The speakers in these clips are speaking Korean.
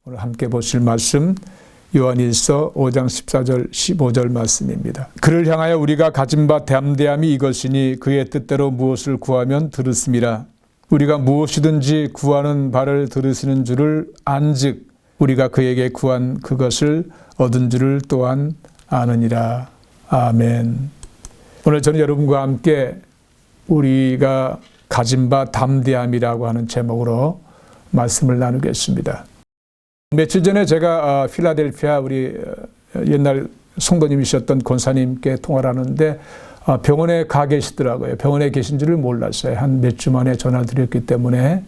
오늘 함께 보실 말씀 요한일서 5장 14절 15절 말씀입니다. 그를 향하여 우리가 가진 바 담대함이 이것이니 그의 뜻대로 무엇을 구하면 들으심이라. 우리가 무엇이든지 구하는 바를 들으시는 줄을 안즉 우리가 그에게 구한 그것을 얻은 줄을 또한 아느니라. 아멘. 오늘 저는 여러분과 함께 우리가 가진 바 담대함이라고 하는 제목으로 말씀을 나누겠습니다. 며칠 전에 제가 필라델피아 우리 옛날 성도님이셨던 권사님께 통화를 하는데 병원에 가 계시더라고요. 병원에 계신 줄을 몰랐어요. 한 몇 주 만에 전화를 드렸기 때문에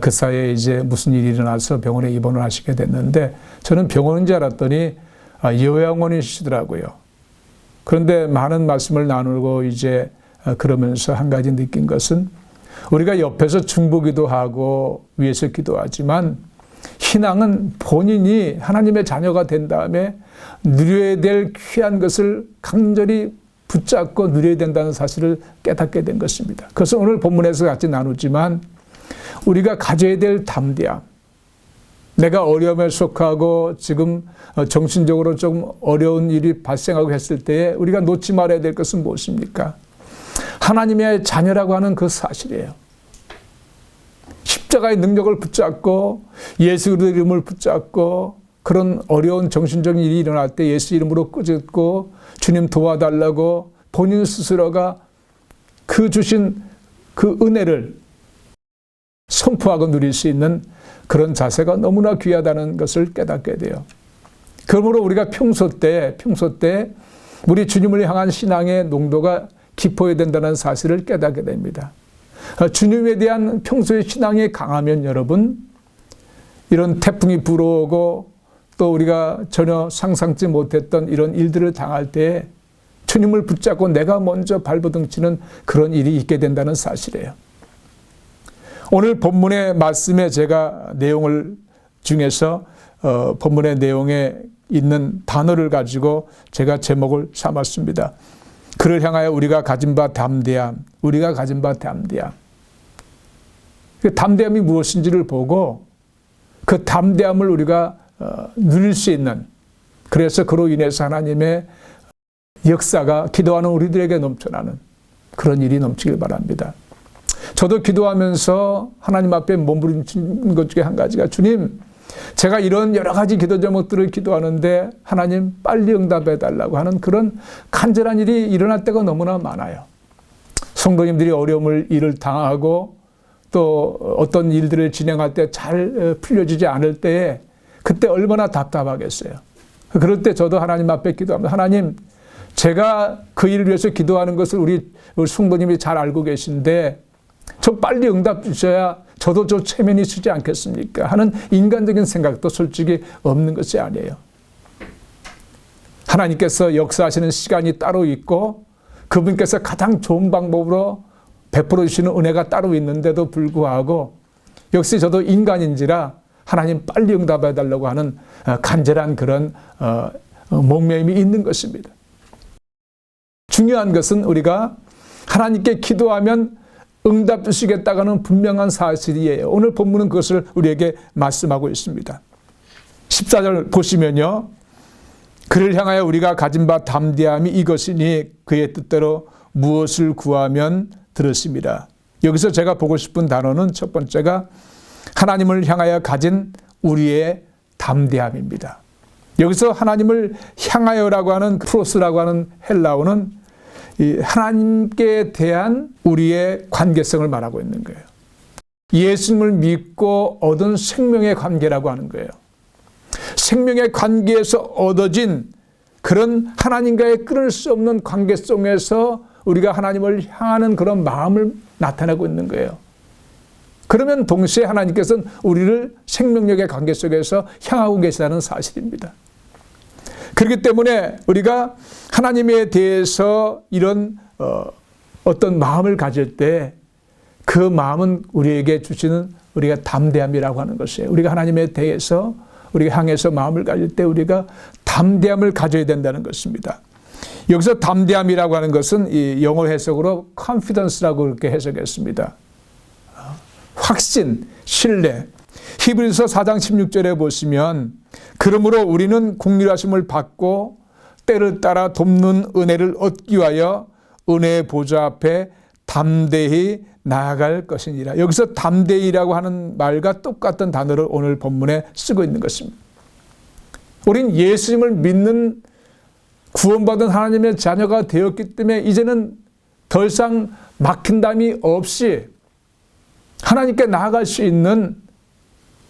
그 사이에 이제 무슨 일이 일어나서 병원에 입원을 하시게 됐는데 저는 병원인 줄 알았더니 요양원이시더라고요. 그런데 많은 말씀을 나누고 이제 그러면서 한 가지 느낀 것은 우리가 옆에서 중보기도 하고 위에서 기도하지만 신앙은 본인이 하나님의 자녀가 된 다음에 누려야 될 귀한 것을 강렬히 붙잡고 누려야 된다는 사실을 깨닫게 된 것입니다. 그래서 오늘 본문에서 같이 나누지만 우리가 가져야 될 담대함, 내가 어려움에 속하고 지금 정신적으로 좀 어려운 일이 발생하고 했을 때에 우리가 놓지 말아야 될 것은 무엇입니까? 하나님의 자녀라고 하는 그 사실이에요. 십자가의 능력을 붙잡고 예수 그리스도의 이름을 붙잡고 그런 어려운 정신적인 일이 일어날 때 예수 이름으로 꾸짖고 주님 도와달라고 본인 스스로가 그 주신 그 은혜를 선포하고 누릴 수 있는 그런 자세가 너무나 귀하다는 것을 깨닫게 돼요. 그러므로 우리가 평소 때 우리 주님을 향한 신앙의 농도가 깊어야 된다는 사실을 깨닫게 됩니다. 주님에 대한 평소의 신앙이 강하면 여러분 이런 태풍이 불어오고 또 우리가 전혀 상상치 못했던 이런 일들을 당할 때 주님을 붙잡고 내가 먼저 발버둥치는 그런 일이 있게 된다는 사실이에요. 오늘 본문의 말씀에 제가 내용을 중에서 본문의 내용에 있는 단어를 가지고 제가 제목을 삼았습니다. 그를 향하여 우리가 가진 바 담대함, 우리가 가진 바 담대함. 그 담대함이 무엇인지를 보고 그 담대함을 우리가 누릴 수 있는, 그래서 그로 인해서 하나님의 역사가 기도하는 우리들에게 넘쳐나는 그런 일이 넘치길 바랍니다. 저도 기도하면서 하나님 앞에 몸부림치는 것 중에 한 가지가 주님, 제가 이런 여러 가지 기도 제목들을 기도하는데 하나님 빨리 응답해 달라고 하는 그런 간절한 일이 일어날 때가 너무나 많아요. 성도님들이 일을 당하고 또 어떤 일들을 진행할 때 잘 풀려지지 않을 때에 그때 얼마나 답답하겠어요. 그럴 때 저도 하나님 앞에 기도합니다. 하나님, 제가 그 일을 위해서 기도하는 것을 우리 성도님이 잘 알고 계신데 저 빨리 응답 주셔야 저도 저 체면이 쓰지 않겠습니까? 하는 인간적인 생각도 솔직히 없는 것이 아니에요. 하나님께서 역사하시는 시간이 따로 있고 그분께서 가장 좋은 방법으로 베풀어 주시는 은혜가 따로 있는데도 불구하고 역시 저도 인간인지라 하나님 빨리 응답해 달라고 하는 간절한 그런 목매임이 있는 것입니다. 중요한 것은 우리가 하나님께 기도하면 응답 주시겠다가는 분명한 사실이에요. 오늘 본문은 그것을 우리에게 말씀하고 있습니다. 14절 보시면요. 그를 향하여 우리가 가진 바 담대함이 이것이니 그의 뜻대로 무엇을 구하면 들으심이라. 여기서 제가 보고 싶은 단어는 첫 번째가 하나님을 향하여 가진 우리의 담대함입니다. 여기서 하나님을 향하여라고 하는 프로스라고 하는 헬라어는 하나님께 대한 우리의 관계성을 말하고 있는 거예요. 예수님을 믿고 얻은 생명의 관계라고 하는 거예요. 생명의 관계에서 얻어진 그런 하나님과의 끊을 수 없는 관계 속에서 우리가 하나님을 향하는 그런 마음을 나타내고 있는 거예요. 그러면 동시에 하나님께서는 우리를 생명력의 관계 속에서 향하고 계시다는 사실입니다. 그렇기 때문에 우리가 하나님에 대해서 이런 어떤 마음을 가질 때 그 마음은 우리에게 주시는 우리가 담대함이라고 하는 것이에요. 우리가 하나님에 대해서 우리가 향해서 마음을 가질 때 우리가 담대함을 가져야 된다는 것입니다. 여기서 담대함이라고 하는 것은 이 영어 해석으로 confidence라고 그렇게 해석했습니다. 확신, 신뢰. 히브리서 4장 16절에 보시면 그러므로 우리는 긍휼하심을 받고 때를 따라 돕는 은혜를 얻기 위하여 은혜의 보좌 앞에 담대히 나아갈 것이니라. 여기서 담대히라고 하는 말과 똑같은 단어를 오늘 본문에 쓰고 있는 것입니다. 우린 예수님을 믿는 구원받은 하나님의 자녀가 되었기 때문에 이제는 더 이상 막힌 담이 없이 하나님께 나아갈 수 있는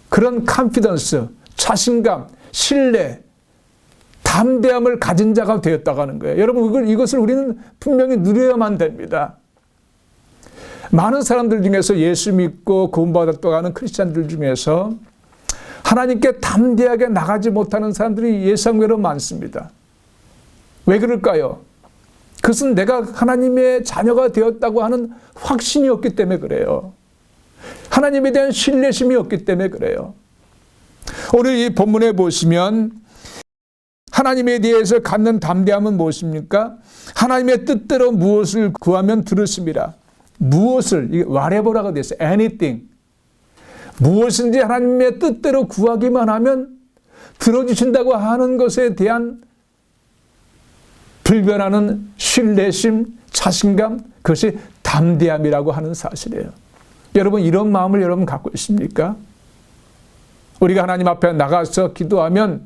그런 컨피던스, 자신감, 신뢰, 담대함을 가진 자가 되었다고 하는 거예요. 여러분, 이것을 우리는 분명히 누려야만 됩니다. 많은 사람들 중에서 예수 믿고 구원받았다고 하는 크리스찬들 중에서 하나님께 담대하게 나가지 못하는 사람들이 예상외로 많습니다. 왜 그럴까요? 그것은 내가 하나님의 자녀가 되었다고 하는 확신이 없기 때문에 그래요. 하나님에 대한 신뢰심이 없기 때문에 그래요. 오늘 이 본문에 보시면 하나님에 대해서 갖는 담대함은 무엇입니까? 하나님의 뜻대로 무엇을 구하면 들으심이라. 무엇을, whatever라고 되어 있어요. anything. 무엇인지 하나님의 뜻대로 구하기만 하면 들어주신다고 하는 것에 대한 불변하는 신뢰심, 자신감, 그것이 담대함이라고 하는 사실이에요. 여러분, 이런 마음을 여러분 갖고 있습니까? 우리가 하나님 앞에 나가서 기도하면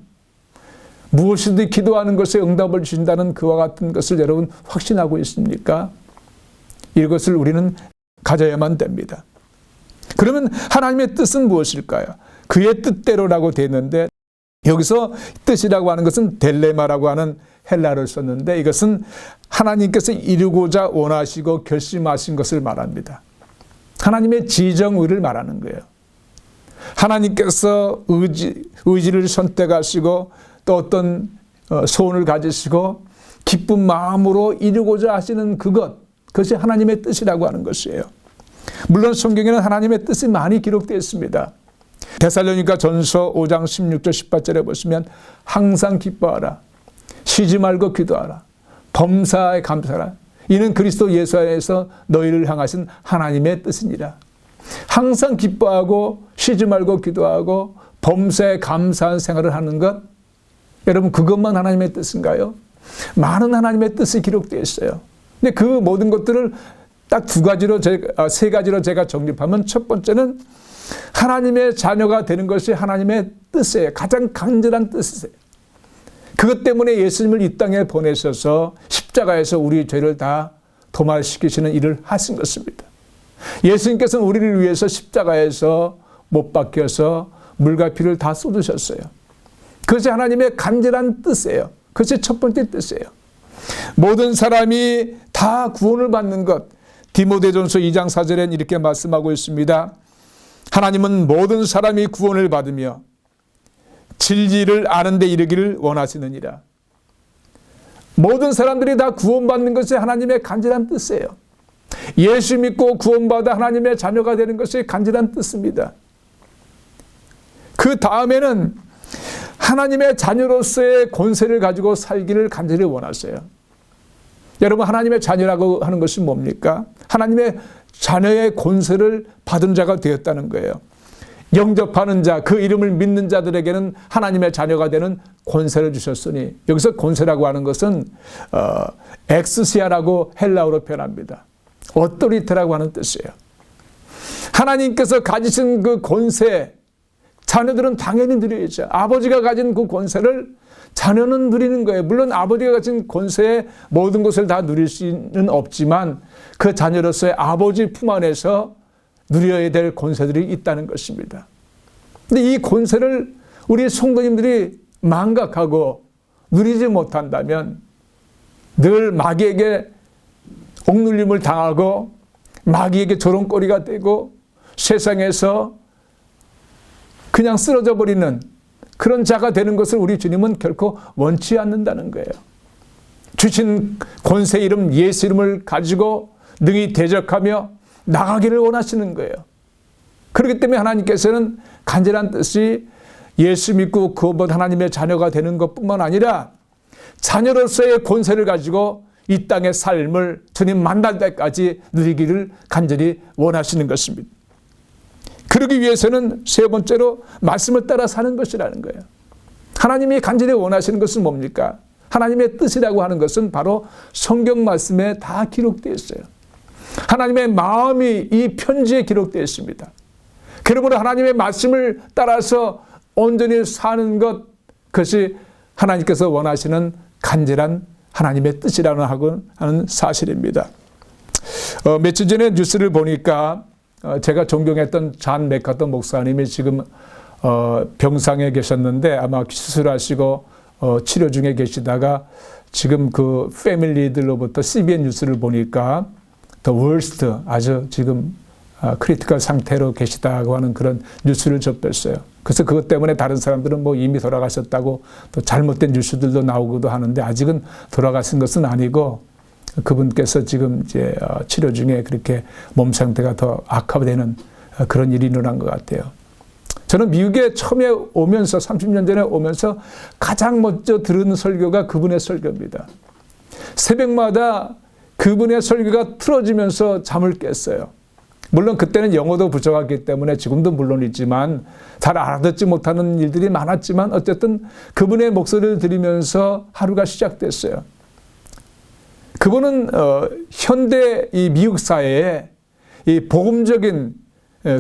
무엇이든 기도하는 것에 응답을 주신다는 그와 같은 것을 여러분 확신하고 있습니까? 이것을 우리는 가져야만 됩니다. 그러면 하나님의 뜻은 무엇일까요? 그의 뜻대로라고 되어 있는데 여기서 뜻이라고 하는 것은 델레마라고 하는 헬라어를 썼는데 이것은 하나님께서 이루고자 원하시고 결심하신 것을 말합니다. 하나님의 지정의를 말하는 거예요. 하나님께서 의지를 선택하시고 또 어떤 소원을 가지시고 기쁜 마음으로 이루고자 하시는 그것이 하나님의 뜻이라고 하는 것이에요. 물론 성경에는 하나님의 뜻이 많이 기록되어 있습니다. 데살로니가 전서 5장 16절 18절에 보시면 항상 기뻐하라. 쉬지 말고 기도하라. 범사에 감사하라. 이는 그리스도 예수 안에서 너희를 향하신 하나님의 뜻이니라. 항상 기뻐하고 쉬지 말고 기도하고 범사에 감사한 생활을 하는 것, 여러분 그것만 하나님의 뜻인가요? 많은 하나님의 뜻이 기록되어 있어요. 근데 그 모든 것들을 딱 세 가지로 제가 정립하면 첫 번째는 하나님의 자녀가 되는 것이 하나님의 뜻이에요. 가장 간절한 뜻이에요. 그것 때문에 예수님을 이 땅에 보내셔서 십자가에서 우리 죄를 다 도말시키시는 일을 하신 것입니다. 예수님께서는 우리를 위해서 십자가에서 못 박혀서 물과 피를 다 쏟으셨어요. 그것이 하나님의 간절한 뜻이에요. 그것이 첫 번째 뜻이에요. 모든 사람이 다 구원을 받는 것. 디모데전서 2장 4절엔 이렇게 말씀하고 있습니다. 하나님은 모든 사람이 구원을 받으며 진리를 아는 데 이르기를 원하시느니라. 모든 사람들이 다 구원받는 것이 하나님의 간절한 뜻이에요. 예수 믿고 구원받아 하나님의 자녀가 되는 것이 간절한 뜻입니다. 그 다음에는 하나님의 자녀로서의 권세를 가지고 살기를 간절히 원하세요. 여러분, 하나님의 자녀라고 하는 것이 뭡니까? 하나님의 자녀의 권세를 받은 자가 되었다는 거예요. 영접하는 자, 그 이름을 믿는 자들에게는 하나님의 자녀가 되는 권세를 주셨으니, 여기서 권세라고 하는 것은 엑스시아라고 헬라어로 표현합니다. 오토리티라고 하는 뜻이에요. 하나님께서 가지신 그 권세, 자녀들은 당연히 누려야죠. 아버지가 가진 그 권세를 자녀는 누리는 거예요. 물론 아버지가 가진 권세의 모든 것을 다 누릴 수는 없지만 그 자녀로서의 아버지 품 안에서 누려야 될 권세들이 있다는 것입니다. 근데 이 권세를 우리 성도님들이 망각하고 누리지 못한다면 늘 마귀에게 억눌림을 당하고 마귀에게 조롱거리가 되고 세상에서 그냥 쓰러져 버리는 그런 자가 되는 것을 우리 주님은 결코 원치 않는다는 거예요. 주신 권세 이름 예수 이름을 가지고 능히 대적하며 나가기를 원하시는 거예요. 그렇기 때문에 하나님께서는 간절한 뜻이 예수 믿고 구원받은 하나님의 자녀가 되는 것뿐만 아니라 자녀로서의 권세를 가지고 이 땅의 삶을 주님 만날 때까지 누리기를 간절히 원하시는 것입니다. 그러기 위해서는 세 번째로 말씀을 따라 사는 것이라는 거예요. 하나님이 간절히 원하시는 것은 뭡니까? 하나님의 뜻이라고 하는 것은 바로 성경 말씀에 다 기록되어 있어요. 하나님의 마음이 이 편지에 기록되어 있습니다. 그러므로 하나님의 말씀을 따라서 온전히 사는 것, 그것이 하나님께서 원하시는 간절한 하나님의 뜻이라고 하는 사실입니다. 며칠 전에 뉴스를 보니까 제가 존경했던 잔 맥카터 목사님이 지금 병상에 계셨는데 아마 수술하시고 치료 중에 계시다가 지금 그 패밀리들로부터 CBN 뉴스를 보니까 The worst, 아주 지금 크리티컬 상태로 계시다고 하는 그런 뉴스를 접했어요. 그래서 그것 때문에 다른 사람들은 뭐 이미 돌아가셨다고 또 잘못된 뉴스들도 나오기도 하는데 아직은 돌아가신 것은 아니고 그분께서 지금 이제 치료 중에 그렇게 몸 상태가 더 악화되는 그런 일이 일어난 것 같아요. 저는 미국에 처음에 오면서 30년 전에 오면서 가장 먼저 들은 설교가 그분의 설교입니다. 새벽마다 그분의 설교가 틀어지면서 잠을 깼어요. 물론 그때는 영어도 부족하기 때문에 지금도 물론이지만 잘 알아듣지 못하는 일들이 많았지만 어쨌든 그분의 목소리를 들으면서 하루가 시작됐어요. 그분은 현대 이 미국 사회에 이 복음적인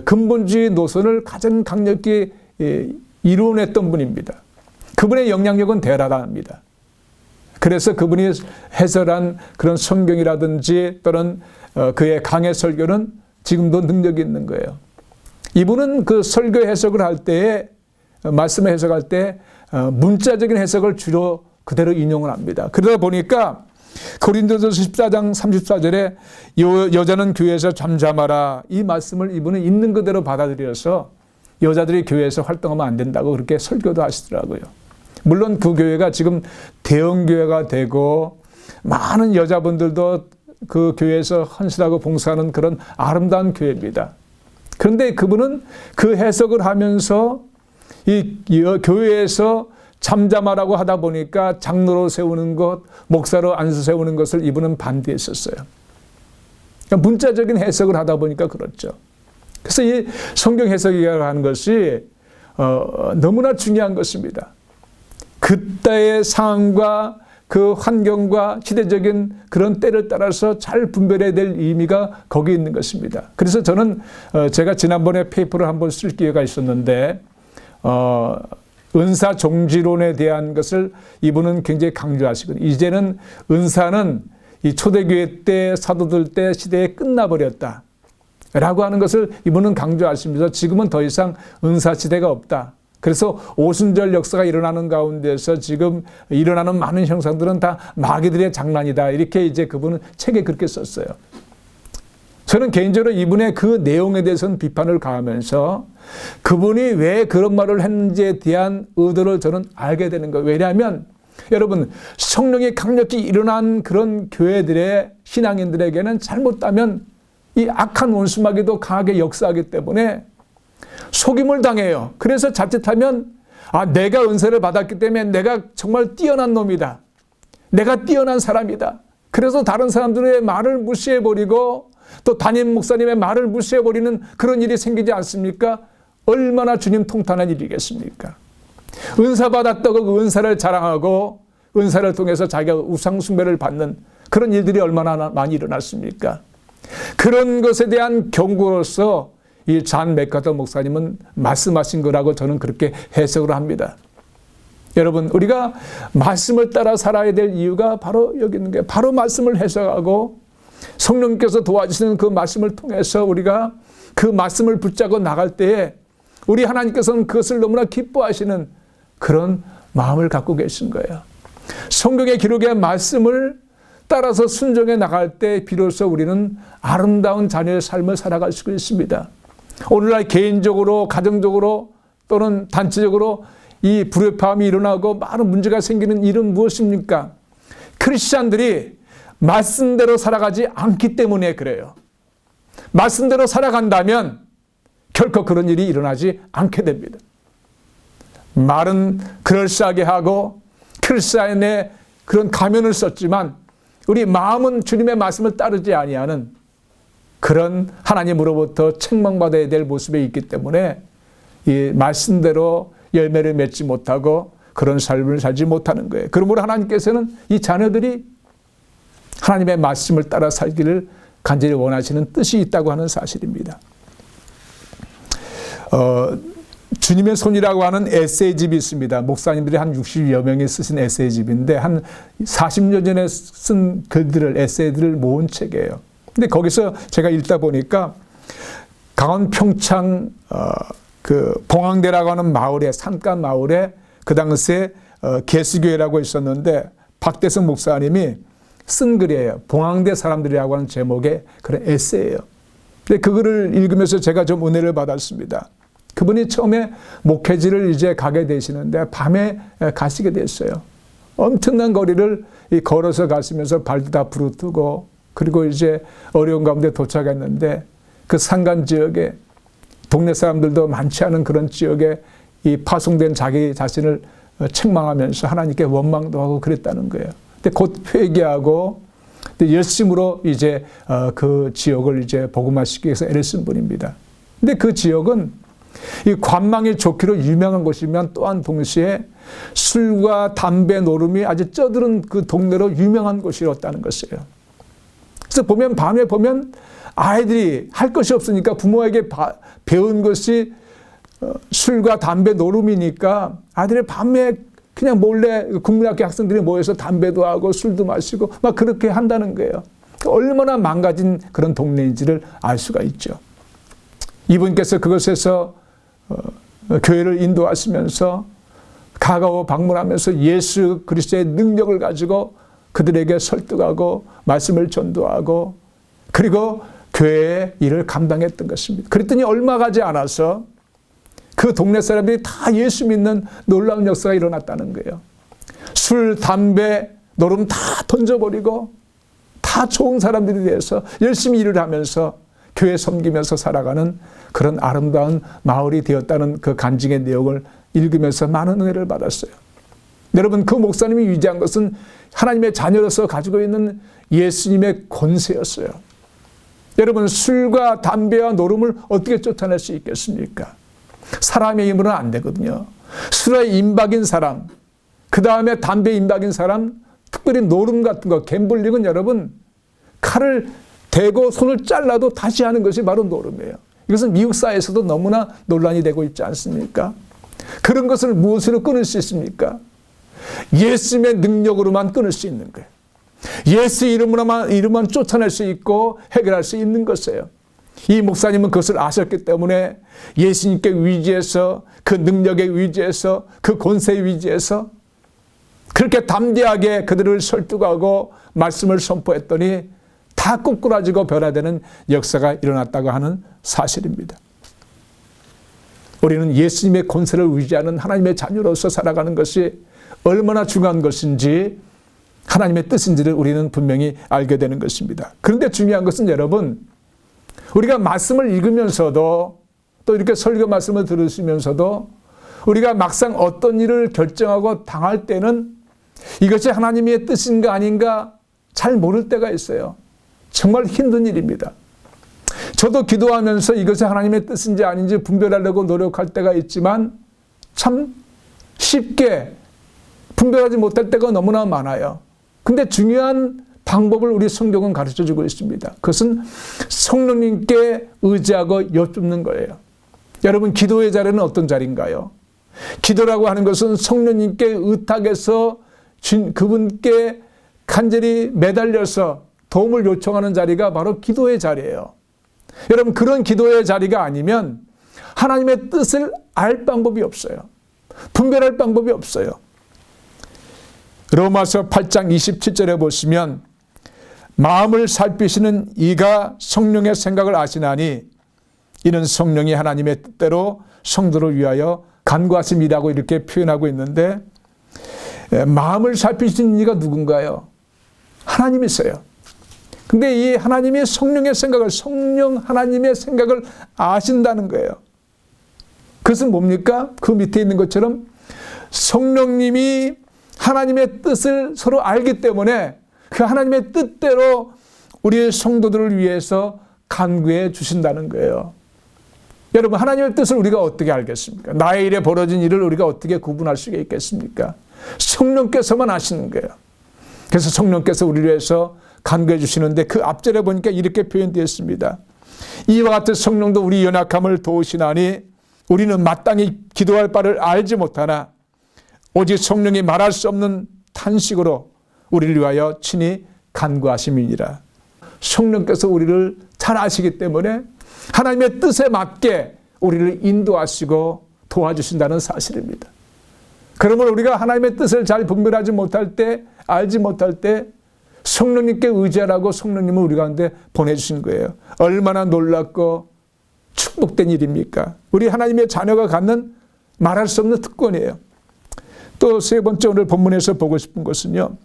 근본주의 노선을 가장 강력히 이루어냈던 분입니다. 그분의 영향력은 대단합니다. 그래서 그분이 해설한 그런 성경이라든지 또는 그의 강해 설교는 지금도 능력이 있는 거예요. 이분은 그 설교 해석을 할 때에 말씀을 해석할 때 문자적인 해석을 주로 그대로 인용을 합니다. 그러다 보니까 고린도서 14장 34절에 여자는 교회에서 잠잠하라, 이 말씀을 이분은 있는 그대로 받아들여서 여자들이 교회에서 활동하면 안 된다고 그렇게 설교도 하시더라고요. 물론 그 교회가 지금 대형 교회가 되고 많은 여자분들도 그 교회에서 헌신하고 봉사하는 그런 아름다운 교회입니다. 그런데 그분은 그 해석을 하면서 이 교회에서 잠잠하라고 하다 보니까 장로로 세우는 것, 목사로 안수 세우는 것을 이분은 반대했었어요. 그러니까 문자적인 해석을 하다 보니까 그렇죠. 그래서 이 성경 해석이라고 하는 것이 너무나 중요한 것입니다. 그때의 상황과 그 환경과 시대적인 그런 때를 따라서 잘 분별해야 될 의미가 거기에 있는 것입니다. 그래서 저는 제가 지난번에 페이퍼를 한번 쓸 기회가 있었는데 은사 종지론에 대한 것을 이분은 굉장히 강조하시거든요. 이제는 은사는 이 초대교회 때 사도들 때 시대에 끝나버렸다 라고 하는 것을 이분은 강조하시면서 지금은 더 이상 은사 시대가 없다. 그래서 오순절 역사가 일어나는 가운데서 지금 일어나는 많은 형상들은 다 마귀들의 장난이다. 이렇게 이제 그분은 책에 그렇게 썼어요. 저는 개인적으로 이분의 그 내용에 대해서는 비판을 가하면서 그분이 왜 그런 말을 했는지에 대한 의도를 저는 알게 되는 거예요. 왜냐하면 여러분, 성령이 강력히 일어난 그런 교회들의 신앙인들에게는 잘못하면 이 악한 원수마귀도 강하게 역사하기 때문에 속임을 당해요. 그래서 자칫하면 내가 은사를 받았기 때문에 내가 정말 뛰어난 놈이다. 내가 뛰어난 사람이다. 그래서 다른 사람들의 말을 무시해버리고 또 담임 목사님의 말을 무시해버리는 그런 일이 생기지 않습니까? 얼마나 주님 통탄한 일이겠습니까? 은사 받았다고 그 은사를 자랑하고 은사를 통해서 자기가 우상 숭배를 받는 그런 일들이 얼마나 많이 일어났습니까? 그런 것에 대한 경고로서 이 잔 맥카터 목사님은 말씀하신 거라고 저는 그렇게 해석을 합니다. 여러분, 우리가 말씀을 따라 살아야 될 이유가 바로 여기 있는 거예요. 바로 말씀을 해석하고 성령께서 도와주시는 그 말씀을 통해서 우리가 그 말씀을 붙잡고 나갈 때에 우리 하나님께서는 그것을 너무나 기뻐하시는 그런 마음을 갖고 계신 거예요. 성경의 기록의 말씀을 따라서 순종해 나갈 때 비로소 우리는 아름다운 자녀의 삶을 살아갈 수 있습니다. 오늘날 개인적으로, 가정적으로 또는 단체적으로 이 불협화음이 일어나고 많은 문제가 생기는 일은 무엇입니까? 크리스찬들이 말씀대로 살아가지 않기 때문에 그래요. 말씀대로 살아간다면 결코 그런 일이 일어나지 않게 됩니다. 말은 그럴싸하게 하고 크리스찬의 그런 가면을 썼지만 우리 마음은 주님의 말씀을 따르지 아니하는 그런 하나님으로부터 책망받아야 될 모습에 있기 때문에 이 말씀대로 열매를 맺지 못하고 그런 삶을 살지 못하는 거예요. 그러므로 하나님께서는 이 자녀들이 하나님의 말씀을 따라 살기를 간절히 원하시는 뜻이 있다고 하는 사실입니다. 주님의 손이라고 하는 에세이집이 있습니다. 목사님들이 한 60여 명이 쓰신 에세이집인데 한 40년 전에 쓴 글들을, 에세이들을 모은 책이에요. 근데 거기서 제가 읽다 보니까 강원 평창 그 봉황대라고 하는 마을에, 산간 마을에 그 당시에 개수교회라고 있었는데 박대성 목사님이 쓴 글이에요. 봉황대 사람들이라고 하는 제목의 그런 에세이예요. 근데 그 글을 읽으면서 제가 좀 은혜를 받았습니다. 그분이 처음에 목회지를 이제 가게 되시는데 밤에 가시게 됐어요. 엄청난 거리를 걸어서 가시면서 발도 다 부르뜨고 그리고 이제 어려운 가운데 도착했는데 그 산간 지역에 동네 사람들도 많지 않은 그런 지역에 이 파송된 자기 자신을 책망하면서 하나님께 원망도 하고 그랬다는 거예요. 근데 곧 회개하고 열심으로 이제 그 지역을 이제 복음화시키기 위해서 애를 쓴 분입니다. 근데 그 지역은 이 관망이 좋기로 유명한 곳이면 또한 동시에 술과 담배 노름이 아주 쩌드른 그 동네로 유명한 곳이었다는 것이에요. 그래서 보면 밤에 보면 아이들이 할 것이 없으니까 부모에게 배운 것이 술과 담배 노름이니까 아이들이 밤에 그냥 몰래 국민학교 학생들이 모여서 담배도 하고 술도 마시고 막 그렇게 한다는 거예요. 얼마나 망가진 그런 동네인지를 알 수가 있죠. 이분께서 그것에서 교회를 인도하시면서 가까워 방문하면서 예수 그리스도의 능력을 가지고 그들에게 설득하고 말씀을 전도하고 그리고 교회의 일을 감당했던 것입니다. 그랬더니 얼마 가지 않아서 그 동네 사람들이 다 예수 믿는 놀라운 역사가 일어났다는 거예요. 술, 담배, 노름 다 던져버리고 다 좋은 사람들이 돼서 열심히 일을 하면서 교회 섬기면서 살아가는 그런 아름다운 마을이 되었다는 그 간증의 내용을 읽으면서 많은 은혜를 받았어요. 여러분, 그 목사님이 위대한 것은 하나님의 자녀로서 가지고 있는 예수님의 권세였어요. 여러분, 술과 담배와 노름을 어떻게 쫓아낼 수 있겠습니까? 사람의 힘으로는 안 되거든요. 술에 임박인 사람, 그 다음에 담배에 임박인 사람, 특별히 노름 같은 거, 갬블링은 여러분 칼을 대고 손을 잘라도 다시 하는 것이 바로 노름이에요. 이것은 미국 사회에서도 너무나 논란이 되고 있지 않습니까? 그런 것을 무엇으로 끊을 수 있습니까? 예수님의 능력으로만 끊을 수 있는 거예요. 예수 이름만 쫓아낼 수 있고 해결할 수 있는 것이에요. 이 목사님은 그것을 아셨기 때문에 예수님께 위지해서 그 능력에 위지해서 그 권세에 위지해서 그렇게 담대하게 그들을 설득하고 말씀을 선포했더니 다 꼬꾸라지고 변화되는 역사가 일어났다고 하는 사실입니다. 우리는 예수님의 권세를 의지하는 하나님의 자녀로서 살아가는 것이 얼마나 중요한 것인지 하나님의 뜻인지를 우리는 분명히 알게 되는 것입니다. 그런데 중요한 것은 여러분, 우리가 말씀을 읽으면서도 또 이렇게 설교 말씀을 들으시면서도 우리가 막상 어떤 일을 결정하고 당할 때는 이것이 하나님의 뜻인가 아닌가 잘 모를 때가 있어요. 정말 힘든 일입니다. 저도 기도하면서 이것이 하나님의 뜻인지 아닌지 분별하려고 노력할 때가 있지만 참 쉽게 분별하지 못할 때가 너무나 많아요. 근데 중요한 방법을 우리 성경은 가르쳐주고 있습니다. 그것은 성령님께 의지하고 여쭙는 거예요. 여러분, 기도의 자리는 어떤 자리인가요? 기도라고 하는 것은 성령님께 의탁해서 그분께 간절히 매달려서 도움을 요청하는 자리가 바로 기도의 자리예요. 여러분, 그런 기도의 자리가 아니면 하나님의 뜻을 알 방법이 없어요. 분별할 방법이 없어요. 로마서 8장 27절에 보시면 마음을 살피시는 이가 성령의 생각을 아시나니 이는 성령이 하나님의 뜻대로 성도를 위하여 간구하심이라고 이렇게 표현하고 있는데, 마음을 살피시는 이가 누군가요? 하나님이세요. 근데 이 하나님이 성령의 생각을, 성령 하나님의 생각을 아신다는 거예요. 그것은 뭡니까? 그 밑에 있는 것처럼 성령님이 하나님의 뜻을 서로 알기 때문에 그 하나님의 뜻대로 우리의 성도들을 위해서 간구해 주신다는 거예요. 여러분, 하나님의 뜻을 우리가 어떻게 알겠습니까? 나의 일에 벌어진 일을 우리가 어떻게 구분할 수가 있겠습니까? 성령께서만 아시는 거예요. 그래서 성령께서 우리를 위해서 간구해 주시는데 그 앞절에 보니까 이렇게 표현되어 있습니다. 이와 같은 성령도 우리 연약함을 도우시나니 우리는 마땅히 기도할 바를 알지 못하나 오직 성령이 말할 수 없는 탄식으로 우리를 위하여 친히 간구하심이니라. 성령께서 우리를 잘 아시기 때문에 하나님의 뜻에 맞게 우리를 인도하시고 도와주신다는 사실입니다. 그러면 우리가 하나님의 뜻을 잘 분별하지 못할 때, 알지 못할 때 성령님께 의지하라고 성령님을 우리 가운데 보내주신 거예요. 얼마나 놀랍고 축복된 일입니까? 우리 하나님의 자녀가 갖는 말할 수 없는 특권이에요. 또 세 번째 오늘 본문에서 보고 싶은 것은요,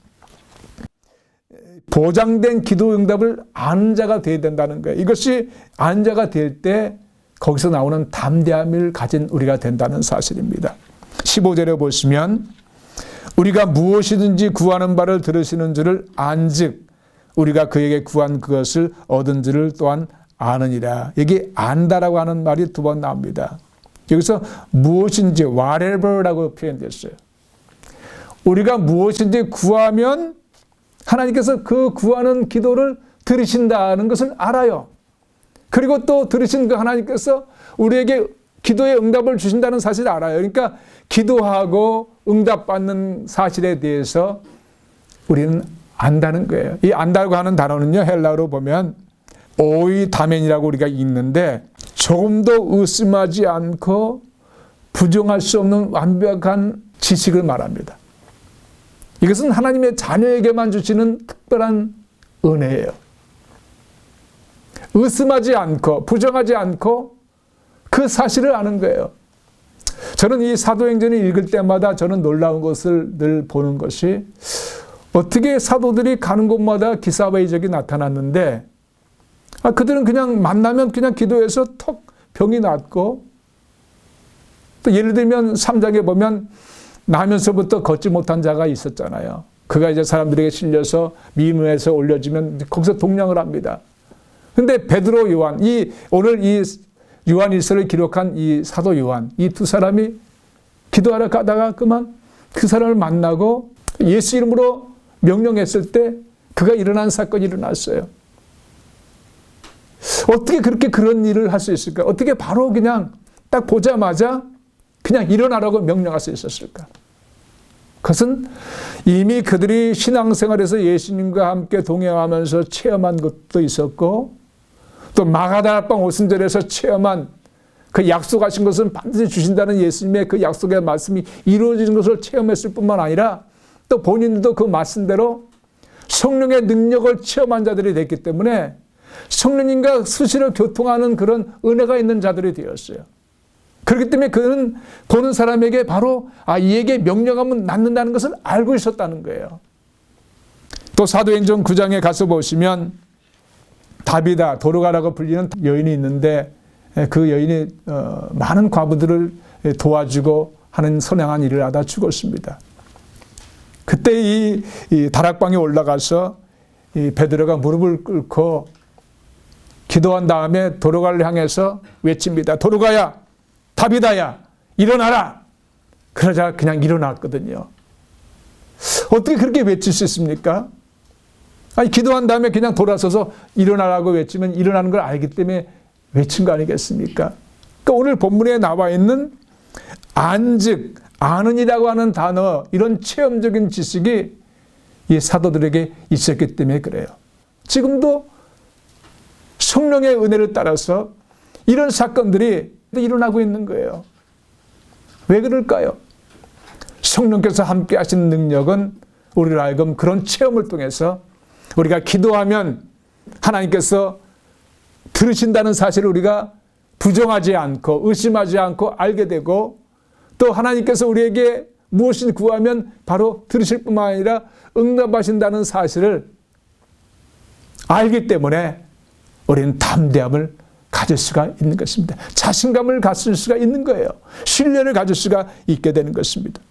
보장된 기도 응답을 아는 자가 되어야 된다는 거예요. 이것이 아는 자가 될 때 거기서 나오는 담대함을 가진 우리가 된다는 사실입니다. 15절에 보시면 우리가 무엇이든지 구하는 바를 들으시는 줄을 안즉 우리가 그에게 구한 그것을 얻은 줄을 또한 아느니라. 여기 안다라고 하는 말이 두 번 나옵니다. 여기서 무엇인지 whatever라고 표현됐어요. 우리가 무엇인지 구하면 하나님께서 그 구하는 기도를 들으신다는 것을 알아요. 그리고 또 들으신 그 하나님께서 우리에게 기도의 응답을 주신다는 사실을 알아요. 그러니까 기도하고 응답받는 사실에 대해서 우리는 안다는 거예요. 이 안다고 하는 단어는요, 헬라어로 보면 오이다멘이라고 우리가 읽는데 조금도 의심하지 않고 부정할 수 없는 완벽한 지식을 말합니다. 이것은 하나님의 자녀에게만 주시는 특별한 은혜예요. 의심하지 않고 부정하지 않고 그 사실을 아는 거예요. 저는 이 사도행전을 읽을 때마다 저는 놀라운 것을 늘 보는 것이 어떻게 사도들이 가는 곳마다 기사와 이적이 나타났는데 그들은 그냥 만나면 그냥 기도해서 턱 병이 낫고 또 예를 들면 3장에 보면 나면서부터 걷지 못한 자가 있었잖아요. 그가 이제 사람들에게 실려서 미문에서 올려지면 거기서 동냥을 합니다. 근데 베드로 요한, 오늘 이 요한일서를 기록한 이 사도 요한, 이 두 사람이 기도하러 가다가 그만 그 사람을 만나고 예수 이름으로 명령했을 때 그가 일어난 사건이 일어났어요. 어떻게 그렇게 그런 일을 할 수 있을까? 어떻게 바로 그냥 딱 보자마자 그냥 일어나라고 명령할 수 있었을까? 그것은 이미 그들이 신앙생활에서 예수님과 함께 동행하면서 체험한 것도 있었고 또 마가다락방 오순절에서 체험한 그 약속하신 것은 반드시 주신다는 예수님의 그 약속의 말씀이 이루어지는 것을 체험했을 뿐만 아니라 또 본인들도 그 말씀대로 성령의 능력을 체험한 자들이 됐기 때문에 성령님과 수시로 교통하는 그런 은혜가 있는 자들이 되었어요. 그렇기 때문에 그는 보는 사람에게 바로 이에게 명령하면 낫는다는 것을 알고 있었다는 거예요. 또 사도행전 9장에 가서 보시면 다비다, 도르가라고 불리는 여인이 있는데 그 여인이 많은 과부들을 도와주고 하는 선행한 일을 하다 죽었습니다. 그때 이 다락방에 올라가서 이 베드로가 무릎을 꿇고 기도한 다음에 도르가를 향해서 외칩니다. 도르가야, 다비다야, 일어나라. 그러자 그냥 일어났거든요. 어떻게 그렇게 외칠 수 있습니까? 기도한 다음에 그냥 돌아서서 일어나라고 외치면 일어나는 걸 알기 때문에 외친 거 아니겠습니까? 그러니까 오늘 본문에 나와 있는 안즉, 아는이라고 하는 단어, 이런 체험적인 지식이 이 사도들에게 있었기 때문에 그래요. 지금도 성령의 은혜를 따라서 이런 사건들이 일어나고 있는 거예요. 왜 그럴까요? 성령께서 함께 하시는 능력은 우리를 하여금 그런 체험을 통해서 우리가 기도하면 하나님께서 들으신다는 사실을 우리가 부정하지 않고 의심하지 않고 알게 되고 또 하나님께서 우리에게 무엇을 구하면 바로 들으실 뿐만 아니라 응답하신다는 사실을 알기 때문에 우리는 담대함을 가질 수가 있는 것입니다. 자신감을 가질 수가 있는 거예요. 신뢰를 가질 수가 있게 되는 것입니다.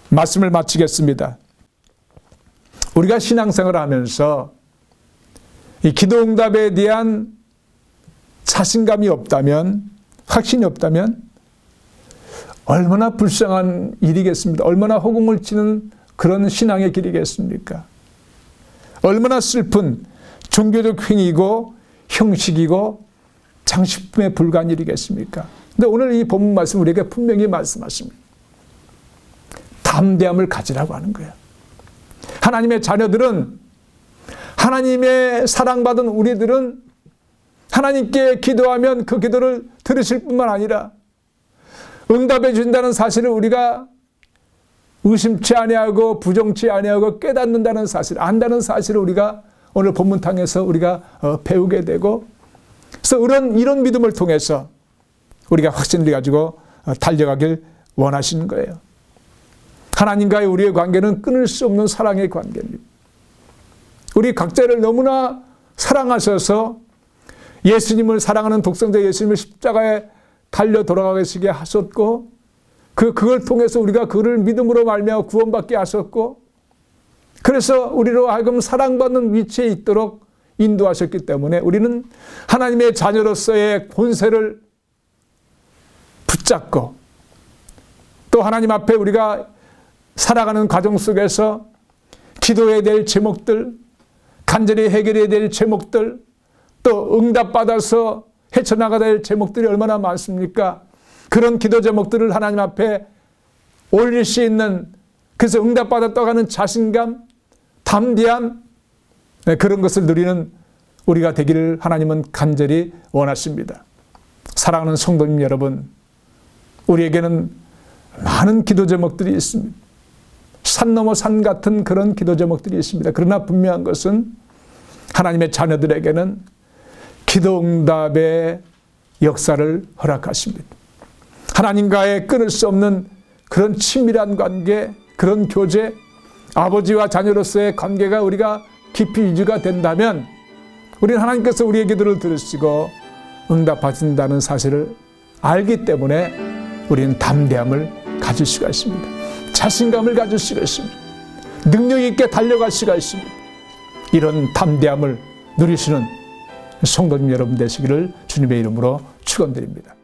말씀을 마치겠습니다. 우리가 신앙생활을 하면서 이 기도 응답에 대한 자신감이 없다면, 확신이 없다면 얼마나 불쌍한 일이겠습니까? 얼마나 허공을 치는 그런 신앙의 길이겠습니까? 얼마나 슬픈 종교적 행위이고 형식이고 장식품에 불과한 일이겠습니까? 근데 오늘 이 본문 말씀 우리에게 분명히 말씀하십니다. 담대함을 가지라고 하는 거예요. 하나님의 자녀들은, 하나님의 사랑받은 우리들은 하나님께 기도하면 그 기도를 들으실 뿐만 아니라 응답해 준다는 사실을 우리가 의심치 아니하고 부정치 아니하고 깨닫는다는 사실, 안다는 사실을 우리가 오늘 본문탕에서 우리가 배우게 되고, 그래서 이런 믿음을 통해서 우리가 확신을 가지고 달려가길 원하시는 거예요. 하나님과의 우리의 관계는 끊을 수 없는 사랑의 관계입니다. 우리 각자를 너무나 사랑하셔서 예수님을 사랑하는 독생자 예수님을 십자가에 달려 돌아가시게 하셨고, 그걸 통해서 우리가 그를 믿음으로 말미암아 구원받게 하셨고, 그래서 우리로 하여금 사랑받는 위치에 있도록 인도하셨기 때문에 우리는 하나님의 자녀로서의 본세를 붙잡고, 또 하나님 앞에 우리가 살아가는 과정 속에서 기도해야 될 제목들, 간절히 해결해야 될 제목들, 또 응답받아서 헤쳐나가야 될 제목들이 얼마나 많습니까? 그런 기도 제목들을 하나님 앞에 올릴 수 있는, 그래서 응답받았다고 하는 자신감, 담대함, 그런 것을 누리는 우리가 되기를 하나님은 간절히 원하십니다. 사랑하는 성도님 여러분, 우리에게는 많은 기도 제목들이 있습니다. 산 넘어 산 같은 그런 기도 제목들이 있습니다. 그러나 분명한 것은 하나님의 자녀들에게는 기도 응답의 역사를 허락하십니다. 하나님과의 끊을 수 없는 그런 친밀한 관계, 그런 교제, 아버지와 자녀로서의 관계가 우리가 깊이 유지가 된다면 우리는 하나님께서 우리의 기도를 들으시고 응답하신다는 사실을 알기 때문에 우리는 담대함을 가질 수가 있습니다. 자신감을 가질 수가 있습니다. 능력 있게 달려갈 수가 있습니다. 이런 담대함을 누리시는 성도님 여러분 되시기를 주님의 이름으로 축원드립니다.